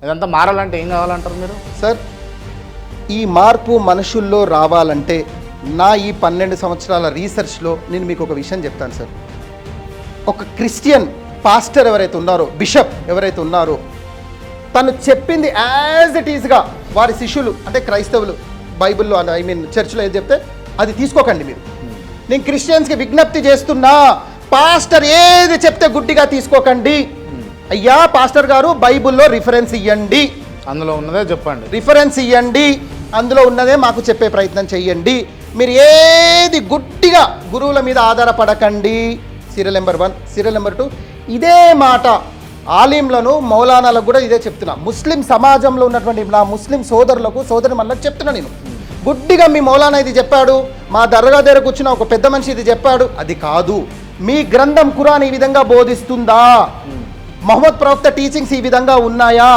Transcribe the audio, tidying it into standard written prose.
ఇదంతా మారాలంటే ఏం కావాలంటారు మీరు? సార్, ఈ మార్పు మనుషుల్లో రావాలంటే నా ఈ 12 సంవత్సరాల రీసెర్చ్లో నేను మీకు ఒక విషయం చెప్తాను సార్. ఒక క్రిస్టియన్ పాస్టర్ ఎవరైతే ఉన్నారో, బిషప్ ఎవరైతే ఉన్నారో, తను చెప్పింది యాజ్ ఇట్ ఈస్గా వారి శిష్యులు అంటే క్రైస్తవులు బైబిల్లో చర్చిలో ఏది చెప్తే అది తీసుకోకండి మీరు. నేను క్రిస్టియన్స్కి విజ్ఞప్తి చేస్తున్నా, పాస్టర్ ఏది చెప్తే గుడ్డిగా తీసుకోకండి. అయ్యా పాస్టర్ గారు బైబిల్లో రిఫరెన్స్ ఇవ్వండి, అందులో ఉన్నదే చెప్పండి, రిఫరెన్స్ ఇవ్వండి, అందులో ఉన్నదే మాకు చెప్పే ప్రయత్నం చెయ్యండి. మీరు ఏది గుడ్డిగా గురువుల మీద ఆధారపడకండి. Serial number 1. సీరియల్ నెంబర్ 2, ఇదే మాట ఆలింలను మౌలానాలకు కూడా ఇదే చెప్తున్నా. ముస్లిం సమాజంలో ఉన్నటువంటి నా ముస్లిం సోదరులకు సోదరిమణులకు చెప్తున్నా నేను, గుడ్డిగా మీ మౌలానా ఇది చెప్పాడు, మా దర్గా దగ్గర కూర్చున్న ఒక పెద్ద మనిషి ఇది చెప్పాడు, అది కాదు. మీ గ్రంథం ఖురాన్ ఈ విధంగా బోధిస్తుందా? మొహమ్మద్ ప్రవక్త టీచింగ్స్ ఈ విధంగా ఉన్నాయా?